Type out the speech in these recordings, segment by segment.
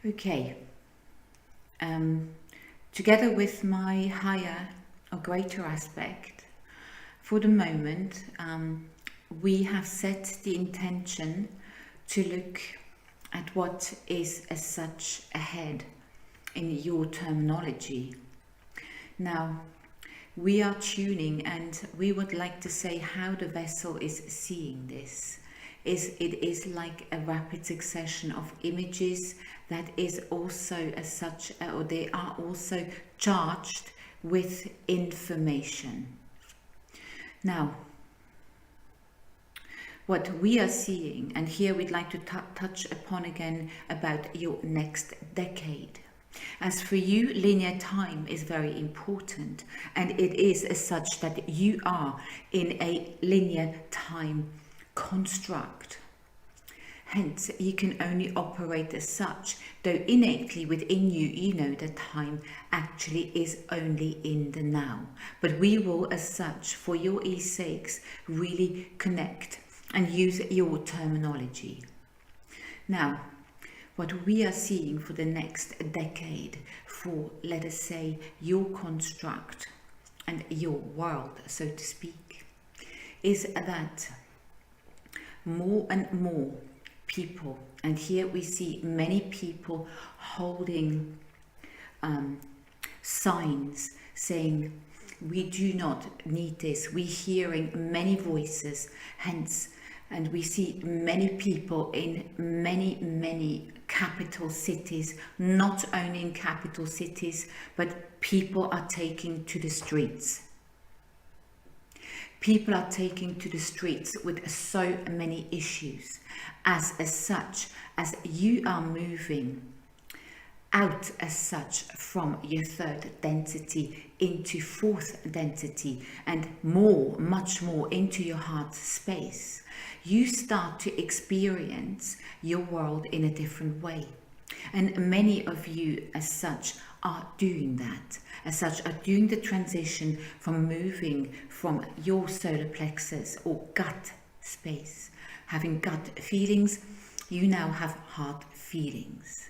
Okay, together with my higher or greater aspect, for the moment, we have set the intention to look at what is as such ahead in your terminology. Now, we are tuning and we would like to say how the vessel is seeing this. It is like a rapid succession of images that is also as such, or they are also charged with information. Now, what we are seeing, and here we'd like to touch upon again about your next decade. As for you, linear time is very important, and it is as such that you are in a linear time construct. Hence, you can only operate as such, though innately within you, you know that time actually is only in the now. But we will, as such, for your ease sakes, really connect and use your terminology. Now, what we are seeing for the next decade, for, let us say, your construct and your world, so to speak, is that more and more people, and here we see many people holding signs saying, we do not need this. We're hearing many voices, hence, and we see many people in many capital cities, not only in capital cities, but people are taking to the streets. People are taking to the streets with so many issues, as such as you are moving out as such from your third density into fourth density and more, much more into your heart space. You start to experience your world in a different way. And many of you as such are doing that, as such are doing the transition from moving from your solar plexus or gut space, having gut feelings, you now have heart feelings.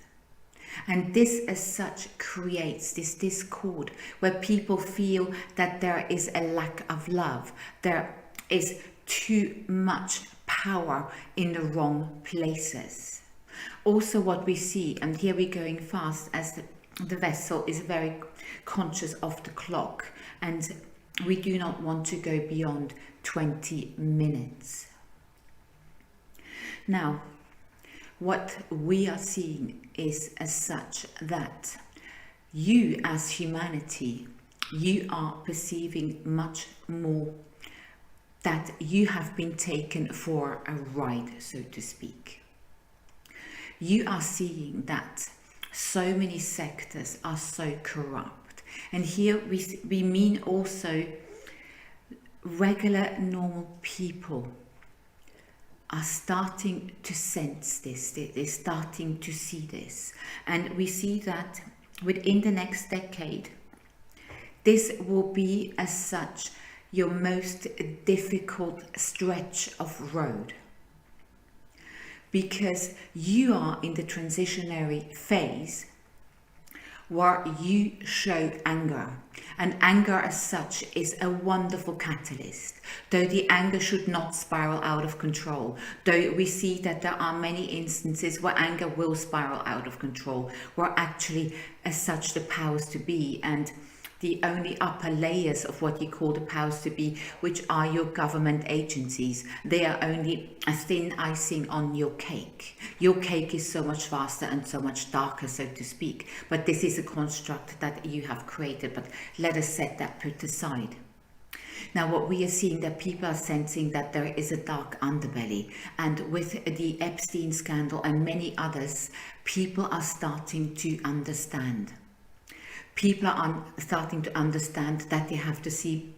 And this as such creates this discord where people feel that there is a lack of love, there is too much power in the wrong places. Also what we see, and here we're going fast as the vessel is very conscious of the clock, and we do not want to go beyond 20 minutes. Now, what we are seeing is as such that you as humanity, you are perceiving much more that you have been taken for a ride, so to speak. You are seeing that so many sectors are so corrupt. And here we mean also regular, normal people are starting to sense this, they're starting to see this. And we see that within the next decade, this will be as such your most difficult stretch of road. Because you are in the transitionary phase where you show anger. And anger as such is a wonderful catalyst, though the anger should not spiral out of control, though we see that there are many instances where anger will spiral out of control, where actually as such the powers to be and the only upper layers of what you call the powers to be, which are your government agencies, they are only a thin icing on your cake. Your cake is so much faster and so much darker, so to speak. But this is a construct that you have created, but let us set that put aside. Now what we are seeing, that people are sensing that there is a dark underbelly, and with the Epstein scandal and many others, people are starting to understand. People are starting to understand that they have to see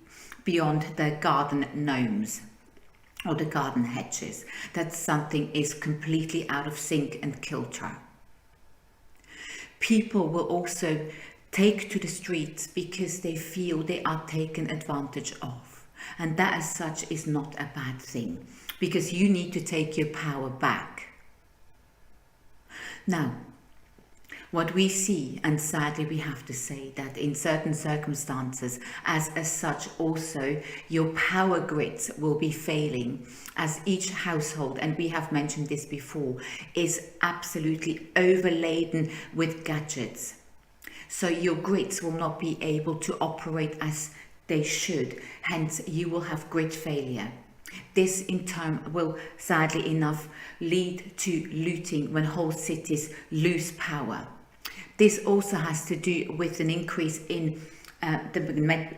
beyond the garden gnomes or the garden hedges, that something is completely out of sync and kilter. People will also take to the streets because they feel they are taken advantage of. And that as such is not a bad thing, because you need to take your power back. Now, What we see, and sadly we have to say that in certain circumstances, as such also your power grids will be failing, as each household, and we have mentioned this before, is absolutely overladen with gadgets. So your grids will not be able to operate as they should, hence you will have grid failure. This in turn will sadly enough lead to looting when whole cities lose power. This also has to do with an increase in the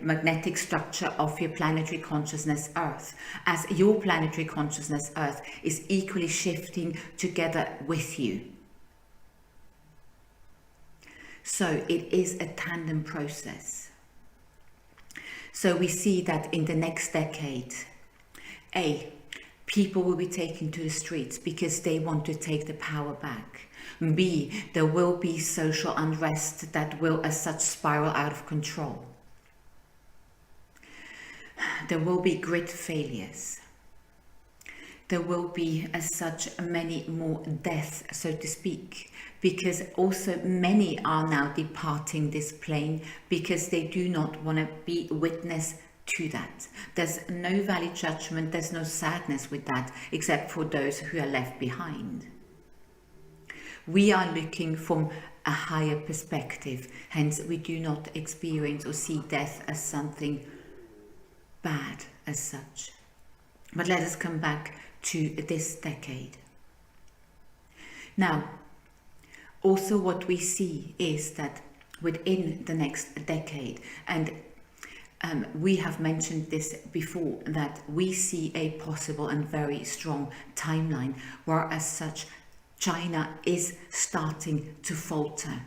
magnetic structure of your planetary consciousness Earth, as your planetary consciousness Earth is equally shifting together with you. So it is a tandem process. So we see that in the next decade, people will be taken to the streets because they want to take the power back. B, there will be social unrest that will as such spiral out of control. There will be grid failures. There will be as such many more deaths, so to speak, because also many are now departing this plane because they do not want to be witness to that. There's no valid judgment, there's no sadness with that, except for those who are left behind. We are looking from a higher perspective, hence we do not experience or see death as something bad as such. But let us come back to this decade. Now, also what we see is that within the next decade, and we have mentioned this before, that we see a possible and very strong timeline where as such China is starting to falter.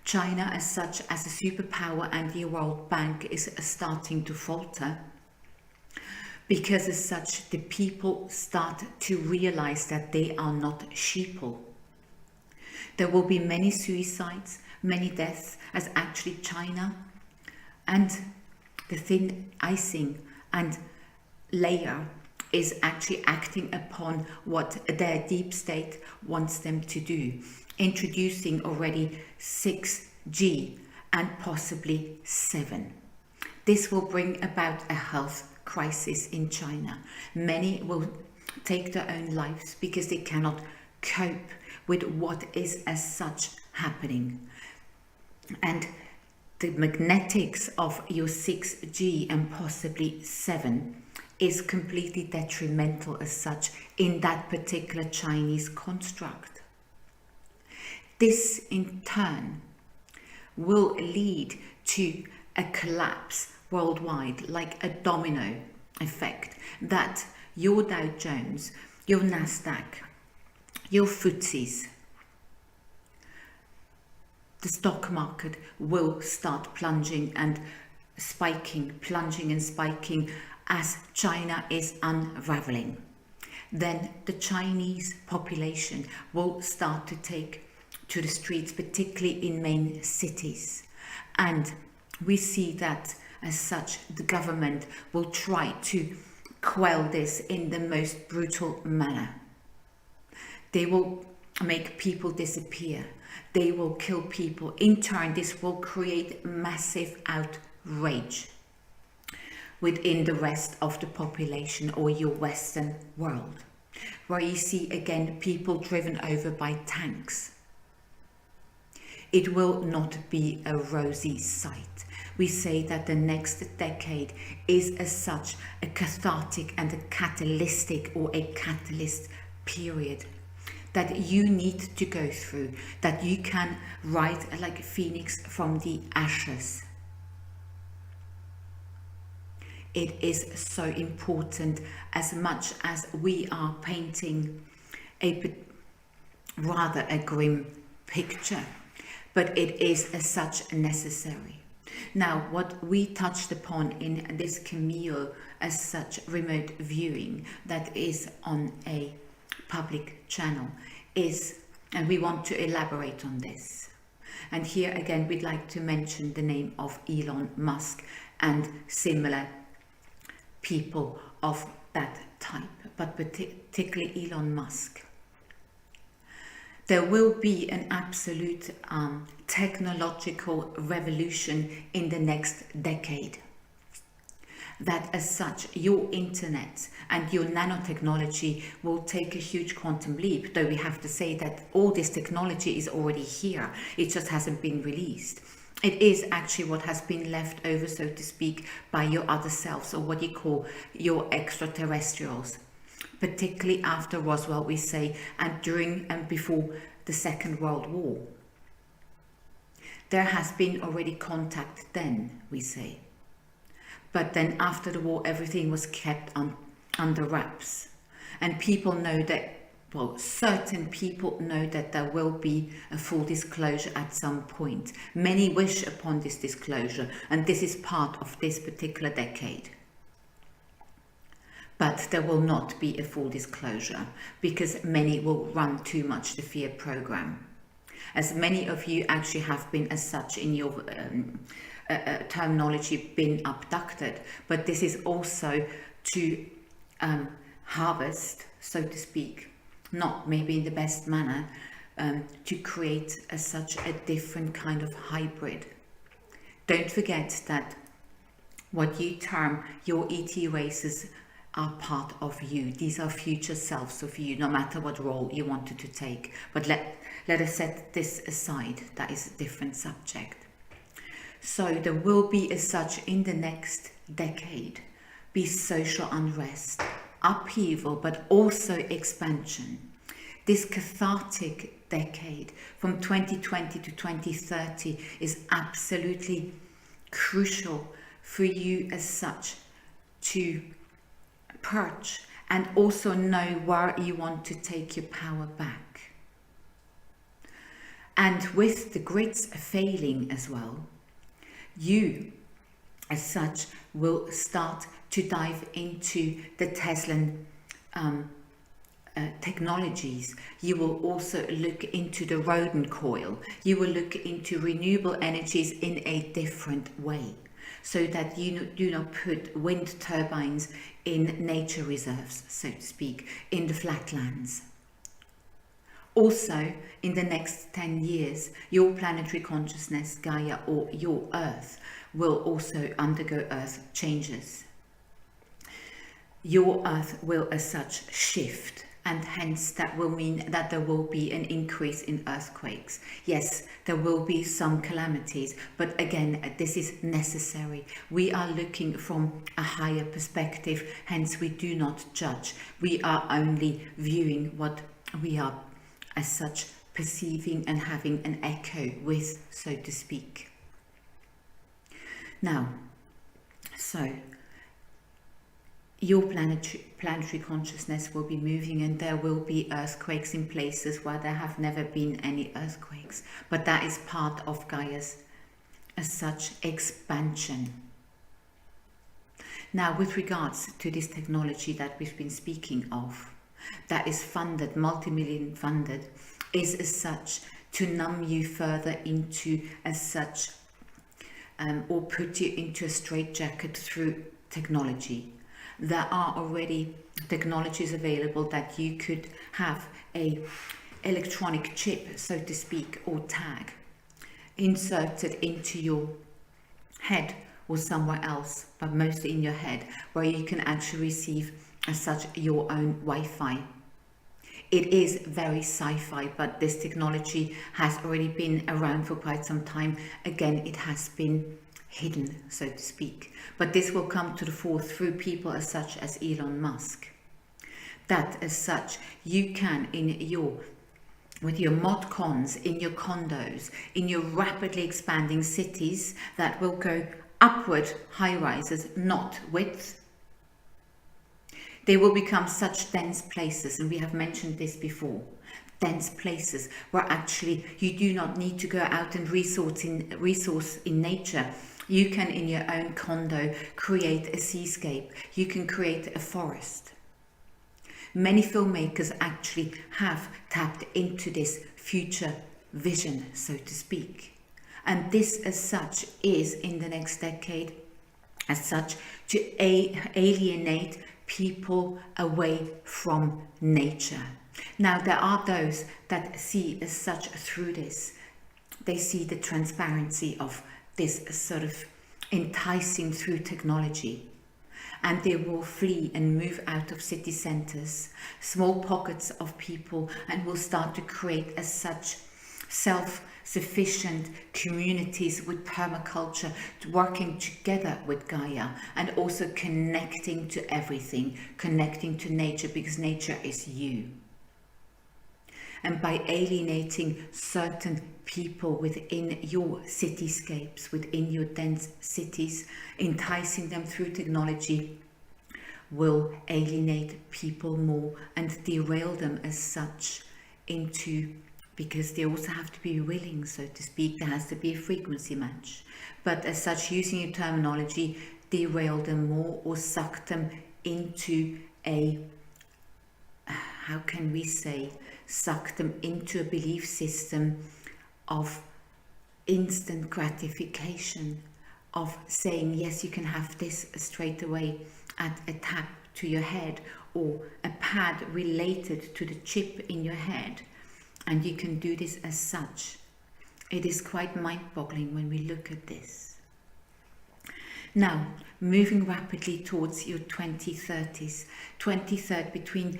China as such as a superpower and the World Bank is starting to falter because as such the people start to realize that they are not sheeple. There will be many suicides, many deaths, as actually China and the thin icing and layer is actually acting upon what their deep state wants them to do, introducing already 6G and possibly 7. This will bring about a health crisis in China. Many will take their own lives because they cannot cope with what is as such happening. And the magnetics of your 6G and possibly 7 is completely detrimental as such in that particular Chinese construct. This in turn will lead to a collapse worldwide, like a domino effect, that your Dow Jones, your Nasdaq, your FTSEs, the stock market will start plunging and spiking, plunging and spiking as China is unraveling. Then the Chinese population will start to take to the streets, particularly in main cities. And we see that as such the government will try to quell this in the most brutal manner. They will make people disappear. They will kill people. In turn, this will create massive outrage within the rest of the population or your Western world, where you see again people driven over by tanks. It will not be a rosy sight. We say that the next decade is as such a cathartic and a catalytic or a catalyst period that you need to go through, that you can rise like a phoenix from the ashes. It is so important, as much as we are painting rather a grim picture, but it is as such necessary. Now, what we touched upon in this Cameo as such remote viewing that is on a public channel is, and we want to elaborate on this. And here again, we'd like to mention the name of Elon Musk and similar people of that type, but particularly Elon Musk. There will be an absolute technological revolution in the next decade. That as such, your internet and your nanotechnology will take a huge quantum leap, though we have to say that all this technology is already here, it just hasn't been released. It is actually what has been left over, so to speak, by your other selves, or what you call your extraterrestrials, particularly after Roswell, we say, and during and before the Second World War. There has been already contact then, we say. But then after the war, everything was kept under wraps. And people know that, well, certain people know that there will be a full disclosure at some point. Many wish upon this disclosure, and this is part of this particular decade. But there will not be a full disclosure, because many will run too much the fear program. As many of you actually have been as such in your terminology, been abducted, but this is also to harvest, so to speak, not maybe in the best manner, to create as such a different kind of hybrid. Don't forget that what you term your ET races are part of you. These are future selves of you, no matter what role you wanted to take. But let us set this aside. That is a different subject. So there will be as such in the next decade be social unrest, upheaval, but also expansion. This cathartic decade from 2020 to 2030 is absolutely crucial for you as such to purge and also know where you want to take your power back. And with the grids failing as well, you as such will start to dive into the Teslan technologies. You will also look into the rodent coil. You will look into renewable energies in a different way, so that you do not put wind turbines in nature reserves, so to speak, in the flatlands. Also, in the next 10 years, your planetary consciousness, Gaia, or your Earth, will also undergo Earth changes. Your Earth will as such shift, and hence that will mean that there will be an increase in earthquakes. Yes, there will be some calamities, but again, this is necessary. We are looking from a higher perspective, hence we do not judge. We are only viewing what we are as such perceiving and having an echo with, so to speak. Now, so your planetary consciousness will be moving, and there will be earthquakes in places where there have never been any earthquakes, but that is part of Gaia's as such expansion. Now, with regards to this technology that we've been speaking of, that is funded, multi-million funded, is as such to numb you further into as such or put you into a straitjacket through technology. There are already technologies available that you could have a electronic chip, so to speak, or tag inserted into your head or somewhere else, but mostly in your head, where you can actually receive as such your own Wi-Fi. It is very sci-fi, but this technology has already been around for quite some time. Again, it has been hidden, so to speak, but this will come to the fore through people as such as Elon Musk. That as such you can, with your mod cons, in your condos, in your rapidly expanding cities that will go upward, high rises, not width. They will become such dense places, and we have mentioned this before, dense places where actually you do not need to go out and resource in nature. You can, in your own condo, create a seascape. You can create a forest. Many filmmakers actually have tapped into this future vision, so to speak. And this as such is in the next decade as such to alienate people away from nature, Now, there are those that see as such through this. They see the transparency of this sort of enticing through technology, and they will flee and move out of city centres, small pockets of people, and will start to create as such self-sufficient communities with permaculture, working together with Gaia, and also connecting to everything, connecting to nature, because nature is you. And by alienating certain people within your cityscapes, within your dense cities, enticing them through technology will alienate people more and derail them as such into, because they also have to be willing, so to speak, there has to be a frequency match. But as such, using your terminology, derail them more or suck them into a, how can we say, suck them into a belief system of instant gratification, of saying, yes, you can have this straight away at a tap to your head, or a pad related to the chip in your head, and you can do this as such. It is quite mind-boggling when we look at this. Now, moving rapidly towards your 2030s, between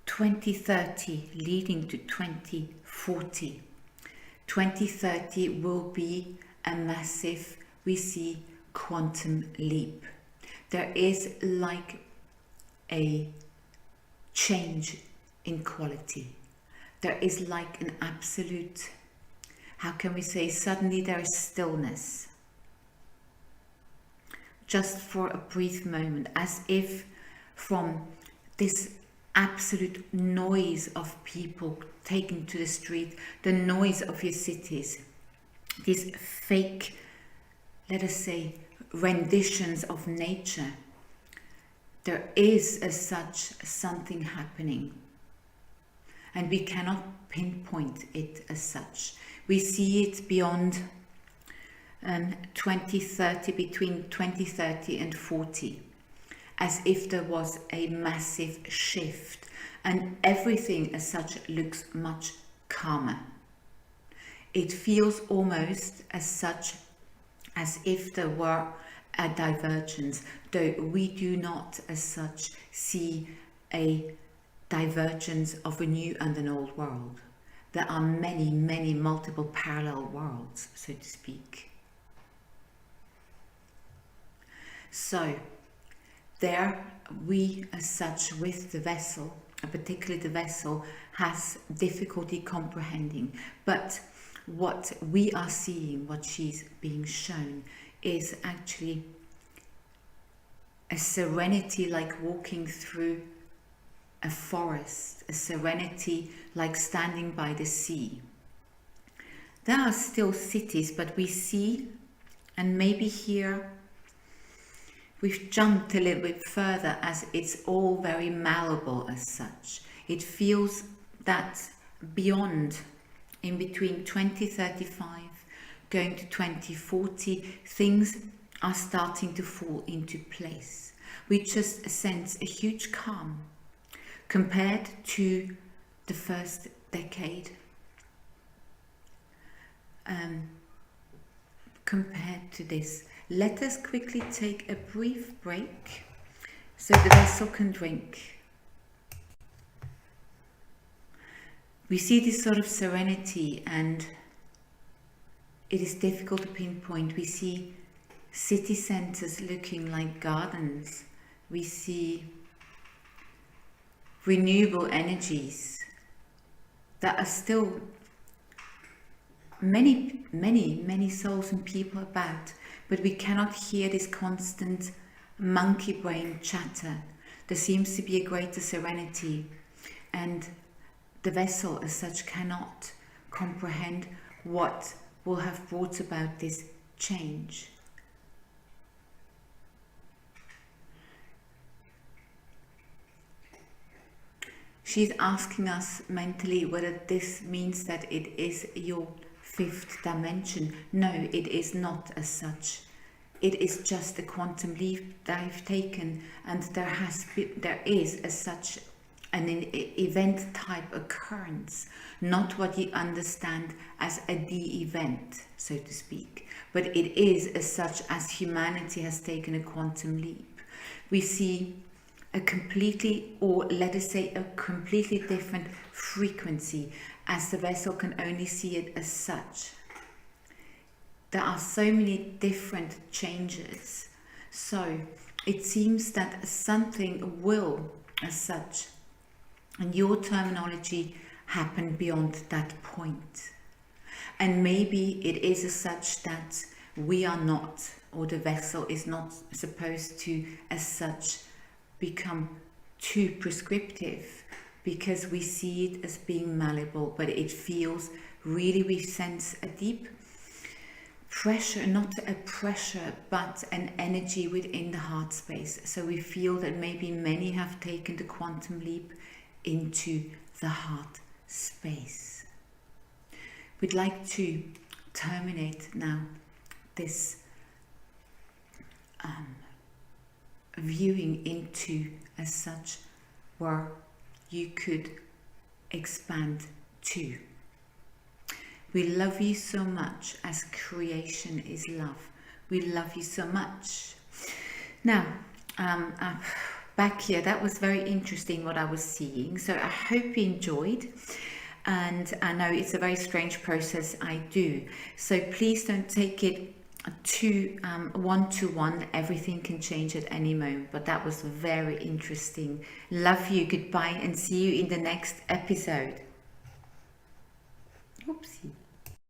2030 leading to 2040. 2030 will be a massive, we see, quantum leap. There is like a change in quality. There is like an absolute, how can we say, suddenly there is stillness. Just for a brief moment, as if from this absolute noise of people taken to the street, the noise of your cities, these fake, let us say, renditions of nature, there is as such something happening, and we cannot pinpoint it as such. We see it beyond 2030, between 2030 and 40. As if there was a massive shift, and everything as such looks much calmer. It feels almost as such as if there were a divergence, though we do not as such see a divergence of a new and an old world. There are many, many multiple parallel worlds, so to speak. So, there we as such with the vessel, particularly the vessel, has difficulty comprehending. But what we are seeing, what she's being shown, is actually a serenity like walking through a forest, a serenity like standing by the sea. There are still cities, but we see, and maybe here we've jumped a little bit further, as it's all very malleable as such. It feels that beyond, in between 2035 going to 2040, things are starting to fall into place. We just sense a huge calm compared to the first decade. Compared to this, let us quickly take a brief break so the vessel can drink. We see this sort of serenity, and it is difficult to pinpoint. We see city centres looking like gardens. We see renewable energies. There are still many souls and people about, but we cannot hear this constant monkey brain chatter. There seems to be a greater serenity, and the vessel as such cannot comprehend what will have brought about this change. She's asking us mentally whether this means that it is your fifth dimension. No, it is not as such. It is just a quantum leap that I've taken, and there is as such an event type occurrence, not what you understand as the event, so to speak, but it is as such as humanity has taken a quantum leap. We see a completely, or let us say a completely different frequency, as the vessel can only see it as such. There are so many different changes, so it seems that something will, as such, in your terminology, happen beyond that point. And maybe it is as such that we are not, or the vessel is not supposed to, as such, become too prescriptive, because we see it as being malleable, but it feels really, we sense a deep pressure, not a pressure, but an energy within the heart space. So we feel that maybe many have taken the quantum leap into the heart space. We'd like to terminate now this viewing into as such where you could expand to. We love you so much, as creation is love. We love you so much. Now, back here, that was very interesting what I was seeing. So I hope you enjoyed. And I know it's a very strange process I do. So please don't take it too one-to-one. Everything can change at any moment. But that was very interesting. Love you. Goodbye and see you in the next episode. Oopsie.